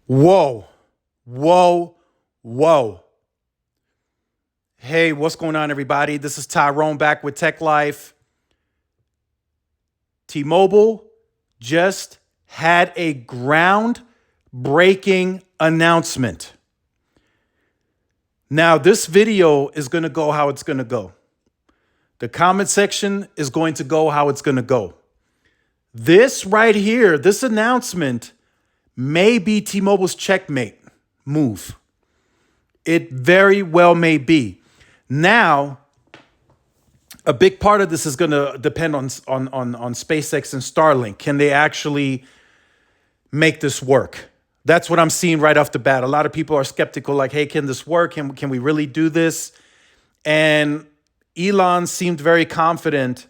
Whoa, whoa, whoa. Hey, what's going on, everybody? This is Tyrone back with Tech Life. T-Mobile just had a ground-breaking announcement. Now, this video is going to go how it's going to go. The comment section is going to go how it's going to go. This right here, this announcement may be T-Mobile's checkmate move. It very well may be. Now, a big part of this is going to depend on SpaceX and Starlink. Can they actually make this work? That's what I'm seeing right off the bat. A lot of people are skeptical, like, hey, can this work? Can we really do this? And Elon seemed very confident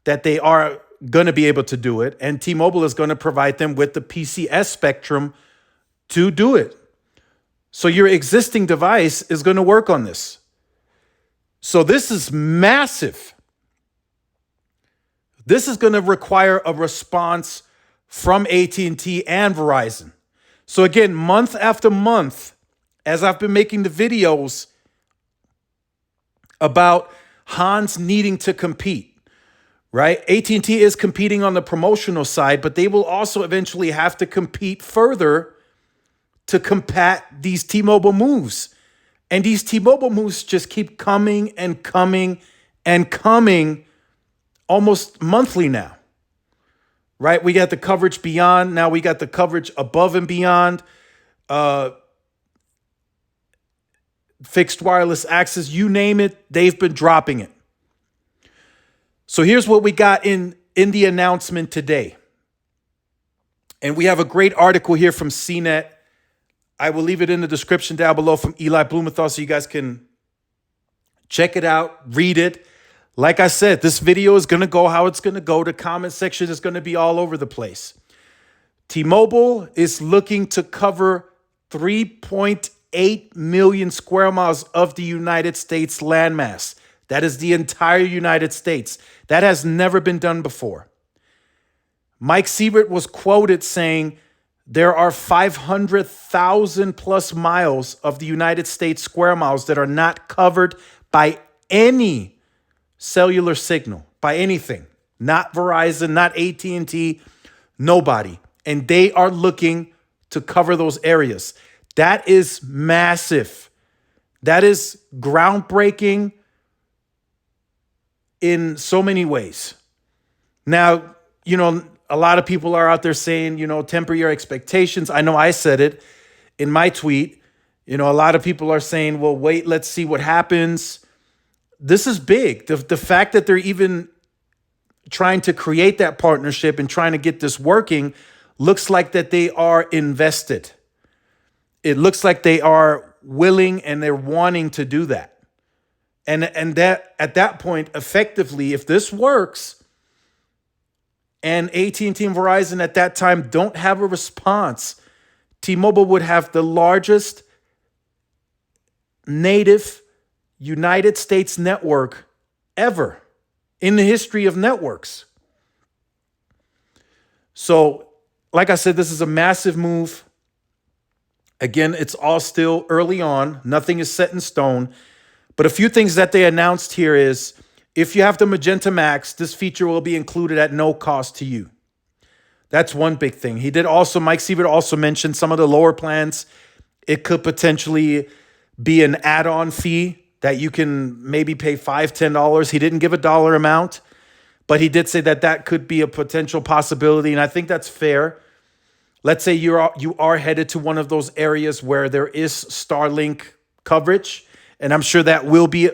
that they are going to be able to do it. And T-Mobile is going to provide them with the PCS spectrum to do it. So your existing device is going to work on this. So this is massive. This is going to require a response from AT&T and Verizon. So again, month after month, as I've been making the videos about Hans needing to compete, right? AT&T is competing on the promotional side, but they will also eventually have to compete further to combat these T-Mobile moves. And these T-Mobile moves just keep coming and coming and coming almost monthly now, right? We got the coverage beyond. Now we got the coverage above and beyond. Fixed wireless access, you name it, they've been dropping it. So here's what we got in the announcement today. And we have a great article here from CNET. I will leave it in the description down below from Eli Blumenthal so you guys can check it out, read it. Like I said, this video is going to go how it's going to go. The comment section is going to be all over the place. T-Mobile is looking to cover 3.8 million square miles of the United States landmass. That is the entire United States. That has never been done before. Mike Sievert was quoted saying, there are 500,000 plus miles of the United States square miles that are not covered by any cellular signal, by anything. Not Verizon, not AT&T, nobody. And they are looking to cover those areas. That is massive. That is groundbreaking in so many ways. Now, a lot of people are out there saying, temper your expectations. I know I said it in my tweet. A lot of people are saying, well, wait, let's see what happens. This is big. The fact that they're even trying to create that partnership and trying to get this working looks like that they are invested. It looks like they are willing and they're wanting to do that. And that at that point, effectively, if this works, and AT&T and Verizon at that time don't have a response, T-Mobile would have the largest native United States network ever in the history of networks. So, like I said, this is a massive move. Again, it's all still early on. Nothing is set in stone. But a few things that they announced here is, if you have the Magenta Max, this feature will be included at no cost to you. That's one big thing. Mike Sievert also mentioned some of the lower plans. It could potentially be an add-on fee that you can maybe pay $5, $10. He didn't give a dollar amount, but he did say that that could be a potential possibility. And I think that's fair. Let's say you are headed to one of those areas where there is Starlink coverage. And I'm sure that will be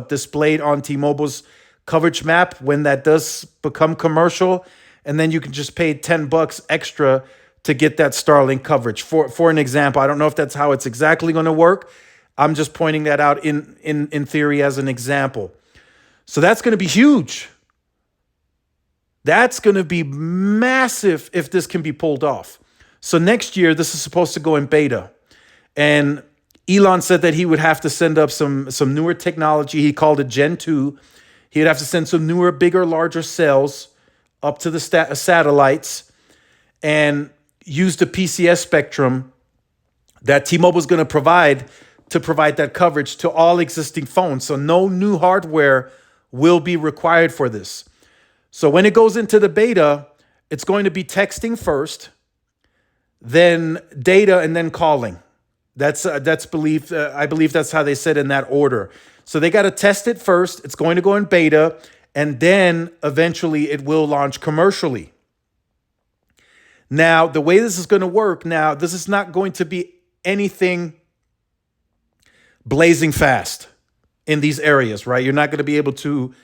displayed on T-Mobile's coverage map when that does become commercial. And then you can just pay $10 extra to get that Starlink coverage. For an example, I don't know if that's how it's exactly going to work. I'm just pointing that out in theory as an example. So that's going to be huge. That's going to be massive if this can be pulled off. So next year, this is supposed to go in beta. And Elon said that he would have to send up some newer technology. He called it Gen 2. He would have to send some newer, bigger, larger cells up to the satellites and use the PCS spectrum that T-Mobile is going to provide that coverage to all existing phones. So no new hardware will be required for this. So when it goes into the beta, it's going to be texting first, then data, and then calling. That's belief. I believe that's how they said in that order. So they got to test it first. It's going to go in beta, and then eventually it will launch commercially. Now, the way this is going to work, now, this is not going to be anything blazing fast in these areas, right? You're not going to be able to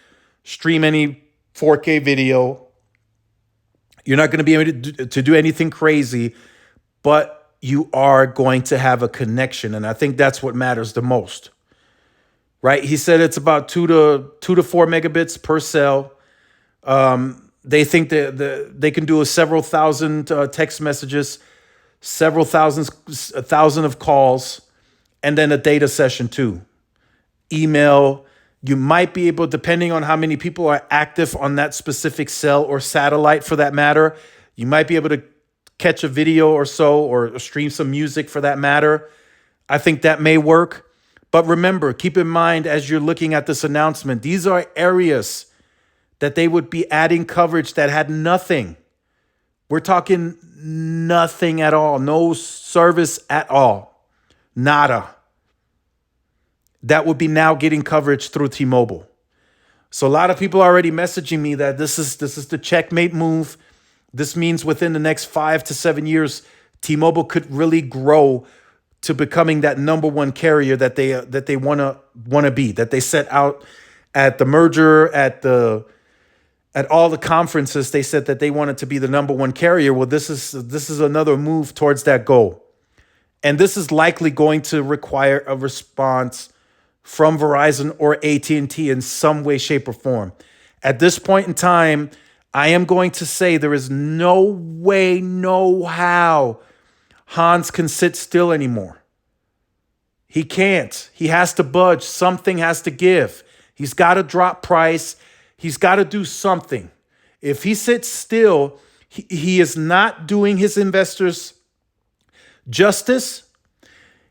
stream any 4K video. You're not going to be able to do anything crazy, but you are going to have a connection. And I think that's what matters the most, right? He said it's about 2 to 4 megabits per cell. They think that they can do several thousand text messages, several thousand of calls, and then a data session too. Email. You might be able, depending on how many people are active on that specific cell or satellite for that matter, you might be able to catch a video or so, or stream some music for that matter. I think that may work. But remember, keep in mind as you're looking at this announcement, these are areas that they would be adding coverage that had nothing. We're talking nothing at all, no service at all, nada. That would be now getting coverage through T-Mobile. So a lot of people are already messaging me that this is the checkmate move. This means within the next 5 to 7 years, T-Mobile could really grow to becoming that number one carrier that they want to be, that they set out at the merger, at all the conferences. They said that they wanted to be the number one carrier. Well, this is another move towards that goal. And this is likely going to require a response from Verizon or AT&T in some way, shape, or form. At this point in time, I am going to say there is no way, no how Hans can sit still anymore. He can't. He has to budge. Something has to give. He's got to drop price. He's got to do something. If he sits still, he is not doing his investors justice.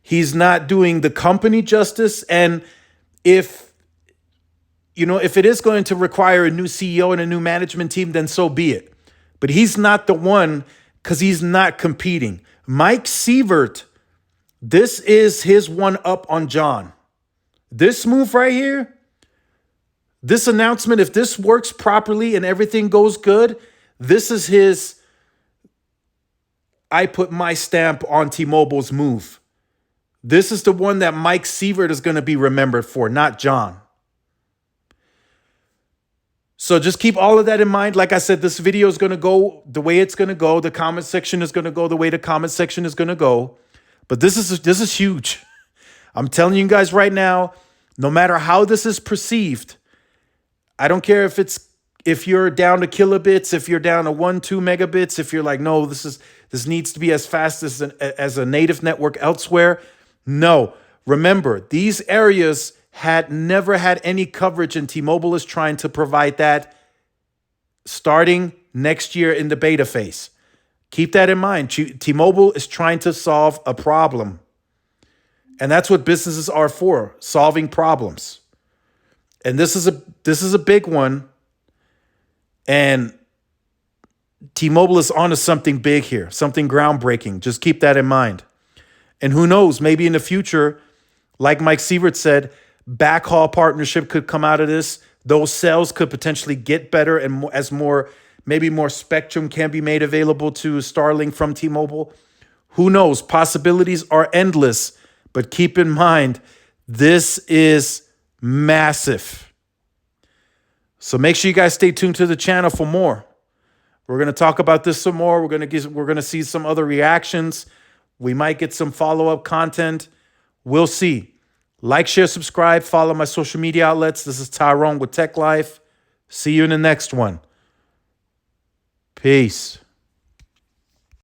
He's not doing the company justice. And if it is going to require a new CEO and a new management team, then so be it. But he's not the one, because he's not competing. Mike Sievert, this is his one up on John. This move right here, this announcement, if this works properly and everything goes good, this is his, I put my stamp on T-Mobile's move. This is the one that Mike Sievert is going to be remembered for, not John. So just keep all of that in mind. Like I said, this video is going to go the way it's going to go. The comment section is going to go the way the comment section is going to go. But this is huge. I'm telling you guys right now, no matter how this is perceived, I don't care if you're down to kilobits, if you're down to 1-2 megabits, if you're like, no, this needs to be as fast as a native network elsewhere. No, remember, these areas had never had any coverage, and T-Mobile is trying to provide that starting next year in the beta phase. Keep that in mind. T-Mobile is trying to solve a problem. And that's what businesses are for, solving problems. And this is a big one. And T-Mobile is onto something big here, something groundbreaking. Just keep that in mind. And who knows, maybe in the future, like Mike Sievert said, backhaul partnership could come out of this. Those cells could potentially get better, and maybe more spectrum can be made available to Starlink from T-Mobile. Who knows? Possibilities are endless. But keep in mind, this is massive. So make sure you guys stay tuned to the channel for more. We're going to talk about this some more. We're going to see some other reactions. We might get some follow-up content. We'll see. Like, share, subscribe, follow my social media outlets. This is Tyrone with Tech Life. See you in the next one. Peace.